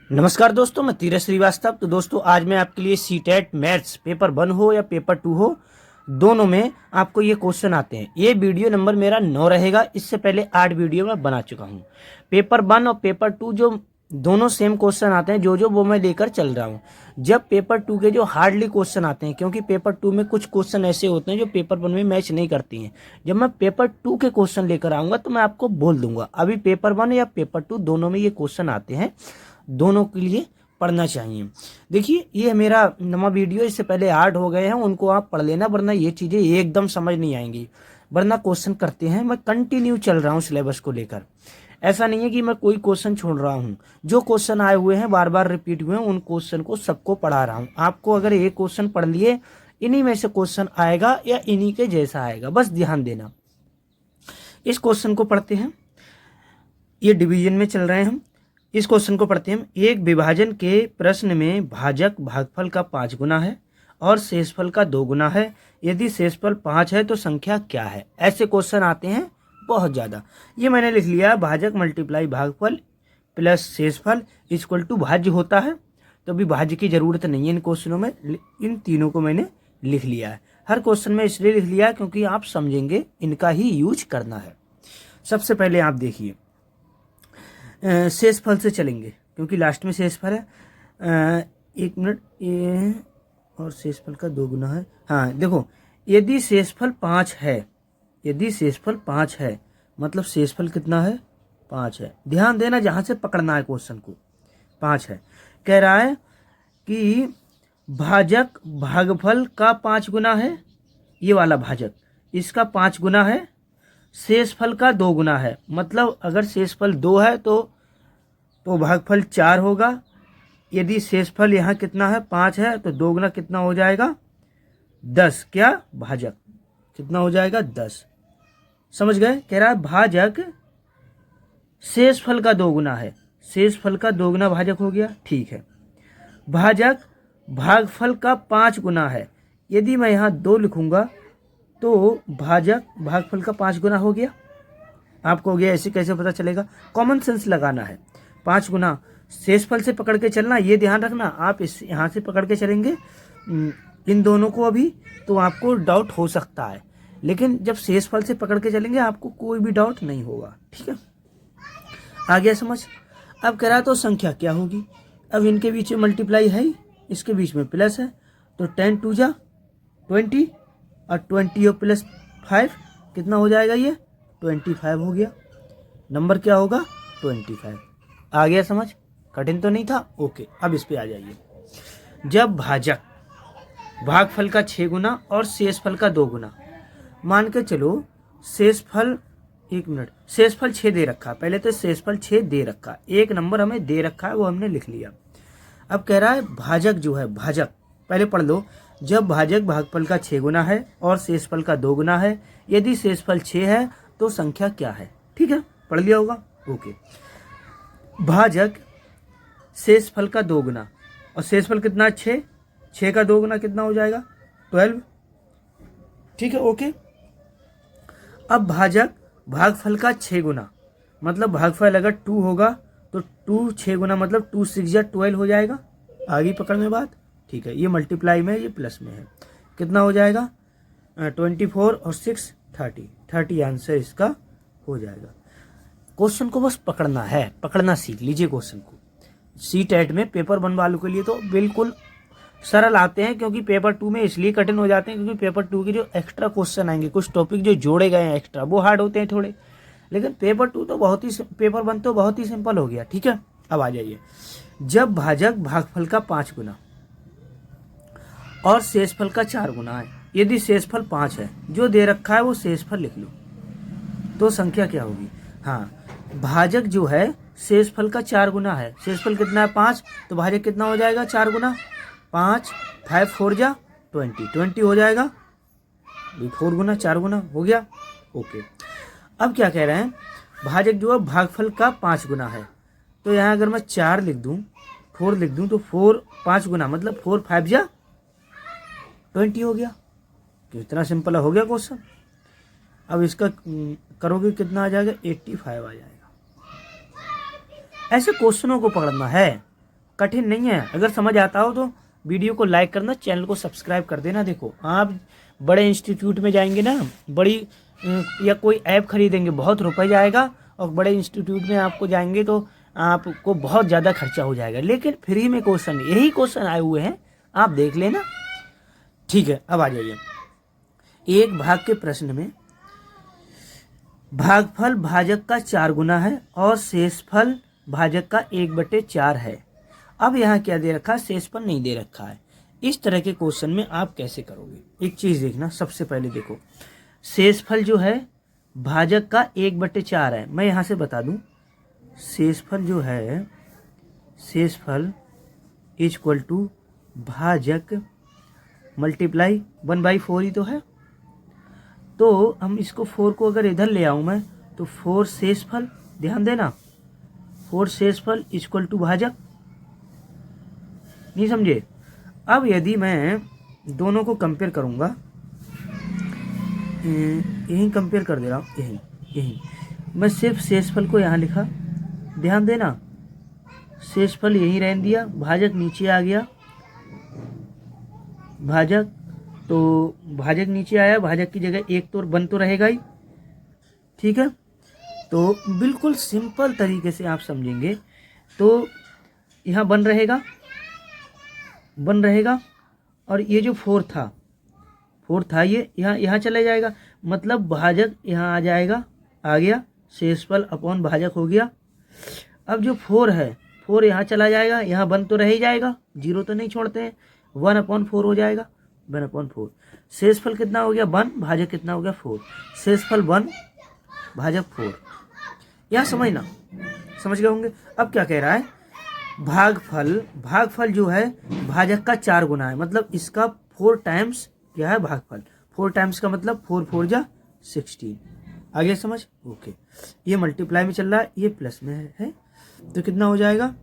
नमस्कार दोस्तों, मैं तीरथ श्रीवास्तव। तो दोस्तों, आज मैं आपके लिए सीटेट मैथ्स पेपर 1 हो या पेपर 2 हो, दोनों में आपको ये क्वेश्चन आते हैं। ये वीडियो नंबर मेरा 9 रहेगा। इससे पहले 8 वीडियो मैं बना चुका हूँ। पेपर 1 और पेपर 2 जो दोनों सेम क्वेश्चन आते हैं, जो वो मैं लेकर चल रहा हूँ। जब पेपर 2 के जो हार्डली क्वेश्चन आते हैं, क्योंकि पेपर 2 में कुछ क्वेश्चन ऐसे होते हैं जो पेपर 1 में मैच नहीं करती हैं। जब मैं पेपर 2 के क्वेश्चन लेकर आऊँगा तो मैं आपको बोल दूंगा। अभी पेपर 1 या पेपर 2 दोनों में ये क्वेश्चन आते हैं, दोनों के लिए पढ़ना चाहिए। देखिए, ये मेरा नवा वीडियो, इससे पहले 8 हो गए हैं, उनको आप पढ़ लेना, वरना ये चीज़ें एकदम समझ नहीं आएंगी। वरना क्वेश्चन करते हैं, मैं कंटिन्यू चल रहा हूँ सिलेबस को लेकर। ऐसा नहीं है कि मैं कोई क्वेश्चन छोड़ रहा हूँ। जो क्वेश्चन आए हुए हैं, बार बार रिपीट हुए हैं, उन क्वेश्चन को सबको पढ़ा रहा हूँ। आपको अगर एक क्वेश्चन पढ़ लिए, इन्हीं में से क्वेश्चन आएगा या इन्हीं के जैसा आएगा, बस ध्यान देना। इस क्वेश्चन को पढ़ते हैं। ये डिवीजन में चल रहे हैं हम। इस क्वेश्चन को पढ़ते हैं हम। एक विभाजन के प्रश्न में भाजक भागफल का 5 गुना है और शेषफल का 2 गुना है। यदि शेषफल 5 है तो संख्या क्या है? ऐसे क्वेश्चन आते हैं बहुत ज़्यादा। ये मैंने लिख लिया, भाजक मल्टीप्लाई भागफल प्लस शेषफल इक्वल टू भाज्य होता है। तो अभी भाज्य की ज़रूरत नहीं है इन क्वेश्चनों में। इन तीनों को मैंने लिख लिया है। हर क्वेश्चन में इसलिए लिख लिया है क्योंकि आप समझेंगे, इनका ही यूज करना है। सबसे पहले आप देखिए, शेषफल से चलेंगे क्योंकि लास्ट में शेषफल है। एक मिनट, ये और शेषफल का 2 गुना है। हाँ देखो, यदि शेषफल 5 है, यदि शेषफल 5 है मतलब शेषफल कितना है? 5 है। ध्यान देना, जहाँ से पकड़ना है क्वेश्चन को, 5 है। कह रहा है कि भाजक भागफल का 5 गुना है, ये वाला भाजक, इसका 5 गुना है। शेषफल का 2 गुना है, मतलब अगर शेषफल 2 है तो भागफल 4 होगा। यदि शेषफल यहाँ कितना है? 5 है, तो 2 गुना कितना हो जाएगा? 10। क्या? भाजक कितना हो जाएगा? 10। समझ गए? कह रहा है भाजक शेषफल का 2 गुना है। शेषफल का 2 गुना भाजक हो गया, ठीक है। भाजक भागफल का 5 गुना है। यदि मैं यहाँ 2 लिखूंगा तो भाजक भागफल का 5 गुना हो गया। आपको हो गया, ऐसे कैसे पता चलेगा? कॉमन सेंस लगाना है। 5 गुना शेषफल से पकड़ के चलना, ये ध्यान रखना। आप इस यहाँ से पकड़ के चलेंगे इन दोनों को अभी, तो आपको डाउट हो सकता है, लेकिन जब शेषफल से पकड़ के चलेंगे आपको कोई भी डाउट नहीं होगा। ठीक है, आ गया समझ? अब कह रहा तो संख्या क्या होगी? अब इनके बीच में मल्टीप्लाई है, इसके बीच में प्लस है, तो 10 2 जा 20 और 20 और प्लस 5 कितना हो जाएगा? ये 25 हो गया। नंबर क्या होगा? 25। आ गया समझ? कठिन तो नहीं था? ओके, अब इस पे आ जाइए। जब भाजक भागफल का 6 गुना और शेषफल का 2 गुना, मान के चलो शेषफल, एक मिनट, शेषफल 6 दे रखा, पहले तो शेषफल 6 दे रखा, एक नंबर हमें दे रखा है, वो हमने लिख लिया। अब कह रहा है भाजक जो है, भाजक पहले पढ़ लो। जब भाजक भागफल का 6 गुना है और शेषफल का 2 गुना है, यदि शेषफल 6 है तो संख्या क्या है? ठीक है, पढ़ लिया होगा। ओके, भाजक शेषफल का 2 गुना, और शेषफल कितना? 6। 6 का 2 गुना कितना हो जाएगा? 12। ठीक है, ओके। अब भाजक भागफल का 6 गुना, मतलब भागफल अगर 2 होगा तो 2 6 गुना, मतलब 2 6 या 12 हो जाएगा। आगे पकड़ में बात? ठीक है, ये मल्टीप्लाई में, ये प्लस में है। कितना हो जाएगा? 24 और 6 30 आंसर इसका हो जाएगा। क्वेश्चन को बस पकड़ना है, पकड़ना सीख लीजिए क्वेश्चन को। सीटेट में पेपर 1 वालों के लिए तो बिल्कुल सरल आते हैं, क्योंकि पेपर 2 में इसलिए कठिन हो जाते हैं क्योंकि पेपर 2 के जो एक्स्ट्रा क्वेश्चन आएंगे, कुछ टॉपिक जो जोड़े गए हैं एक्स्ट्रा, वो हार्ड होते हैं थोड़े। लेकिन पेपर 2 तो बहुत ही, पेपर 1 तो बहुत ही सिंपल हो गया। ठीक है, अब आ जाइए। जब भाजक भागफल का 5 गुना और शेषफल का 4 गुना है, यदि शेषफल 5 है, जो दे रखा है वो शेषफल लिख लो, तो संख्या क्या होगी? हाँ, भाजक जो है शेषफल का 4 गुना है। शेषफल कितना है? 5, तो भाजक कितना हो जाएगा? 4 गुना 5, 5 4 जा 20 हो जाएगा। 4 गुना 4 गुना हो गया। ओके, अब क्या कह रहे हैं? भाजक जो है भागफल का 5 गुना है, तो यहाँ अगर मैं 4 लिख दूँ, 4 लिख दूँ, तो 4 5 गुना, मतलब 4 5 जा 20 हो गया। कितना सिंपल हो गया क्वेश्चन। अब इसका करोगे कितना आ जाएगा? 85 आ जाएगा। ऐसे क्वेश्चनों को पढ़ना है, कठिन नहीं है। अगर समझ आता हो तो वीडियो को लाइक करना, चैनल को सब्सक्राइब कर देना। देखो आप बड़े इंस्टीट्यूट में जाएंगे ना, बड़ी या कोई ऐप खरीदेंगे, बहुत रुपए जाएगा, और बड़े इंस्टीट्यूट में आपको जाएंगे तो आपको बहुत ज़्यादा खर्चा हो जाएगा। लेकिन फ्री में क्वेश्चन, यही क्वेश्चन आए हुए हैं, आप देख लेना। ठीक है, अब आ जाइए। एक भाग के प्रश्न में भागफल भाजक का 4 गुना है और शेषफल भाजक का 1/4 है। अब यहाँ क्या दे रखा है, शेषफल नहीं दे रखा है। इस तरह के क्वेश्चन में आप कैसे करोगे, एक चीज देखना। सबसे पहले देखो, शेषफल जो है भाजक का 1/4 है। मैं यहाँ से बता दूं, शेषफल जो है, शेषफल इक्वल टू भाजक मल्टीप्लाई 1/4 ही तो है। तो हम इसको 4 को अगर इधर ले आऊं मैं, तो 4 शेषफल, ध्यान देना, 4 शेषफल इक्वल टू भाजक। नहीं समझे? अब यदि मैं दोनों को कंपेयर करूंगा, यही कंपेयर कर दे रहा हूँ, यही मैं सिर्फ शेषफल को यहाँ लिखा, ध्यान देना, शेषफल यही रहने दिया, भाजक नीचे आ गया, भाजक तो भाजक नीचे आया, भाजक की जगह 1 तो 1 तो रहेगा ही। ठीक है, तो बिल्कुल सिंपल तरीके से आप समझेंगे तो यहाँ 1 रहेगा, 1 रहेगा, और ये जो 4 था ये यहाँ चला जाएगा, मतलब भाजक यहाँ आ जाएगा, आ गया, शेषफल अपॉन भाजक हो गया। अब जो 4 है, 4 यहाँ चला जाएगा, यहाँ 1 तो रह ही जाएगा, 0 तो नहीं छोड़ते हैं, 1/4 हो जाएगा, 1/4। शेषफल कितना हो गया, 1, भाजक कितना हो गया, 4, शेषफल 1 भाजक 4। यहाँ समझना, समझ गए होंगे। अब क्या कह रहा है, भागफल जो है भाजक का 4 गुना है, मतलब इसका 4 टाइम्स क्या है, भागफल 4 टाइम्स का मतलब 4 4 जा 16। आगे समझ, ओके। ये मल्टीप्लाई में चल रहा है, ये प्लस में है, तो कितना हो जाएगा,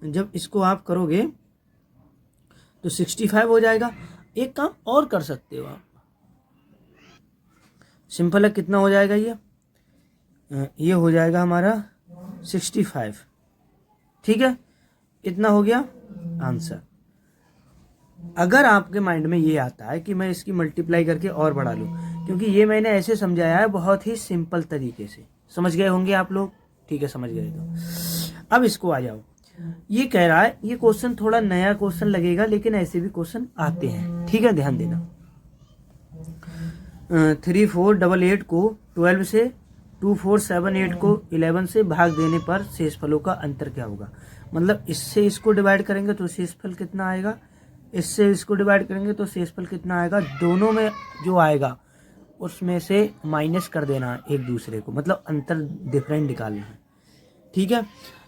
जब इसको आप करोगे तो 65 हो जाएगा। एक काम और कर सकते हो आप, सिंपल है, कितना हो जाएगा, ये हो जाएगा हमारा 65। ठीक है, इतना हो गया आंसर। अगर आपके माइंड में ये आता है कि मैं इसकी मल्टीप्लाई करके और बढ़ा लूं, क्योंकि ये मैंने ऐसे समझाया है बहुत ही सिंपल तरीके से, समझ गए होंगे आप लोग। ठीक है, समझ गए तो अब इसको आ जाओ। ये कह रहा है, ये क्वेश्चन थोड़ा नया क्वेश्चन लगेगा, लेकिन ऐसे भी क्वेश्चन आते हैं। ठीक है, ध्यान देना। 3488 को 12 से, 2478 को 11 से भाग देने पर शेषफलों का अंतर क्या होगा। मतलब इससे इसको डिवाइड करेंगे तो शेषफल कितना आएगा, इससे इसको डिवाइड करेंगे तो शेषफल कितना आएगा, दोनों में जो आएगा उसमें से माइनस कर देना एक दूसरे को, मतलब अंतर डिफरेंट निकालना है। ठीक है,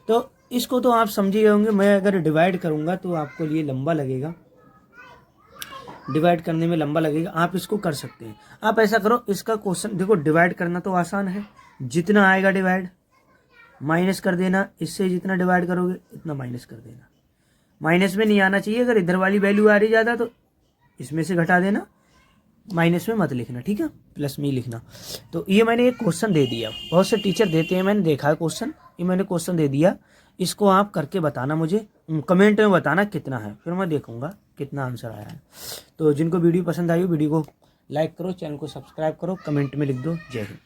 तो इसको तो आप समझे होंगे। मैं अगर डिवाइड करूंगा तो आपको लिए लंबा लगेगा, डिवाइड करने में लंबा लगेगा। आप इसको कर सकते हैं। आप ऐसा करो, इसका क्वेश्चन देखो, डिवाइड करना तो आसान है, जितना आएगा डिवाइड माइनस कर देना, इससे जितना डिवाइड करोगे इतना माइनस कर देना। माइनस में नहीं आना चाहिए, अगर इधर वाली वैल्यू आ रही ज़्यादा तो इसमें से घटा देना, माइनस में मत लिखना। ठीक है, प्लस में ही लिखना। तो ये मैंने एक क्वेश्चन दे दिया, बहुत से टीचर देते हैं, मैंने देखा है क्वेश्चन, ये मैंने क्वेश्चन दे दिया। इसको आप करके बताना मुझे, कमेंट में बताना कितना है, फिर मैं देखूंगा कितना आंसर आया है। तो जिनको वीडियो पसंद आई हो, वीडियो को लाइक करो, चैनल को सब्सक्राइब करो, कमेंट में लिख दो। जय हिंद।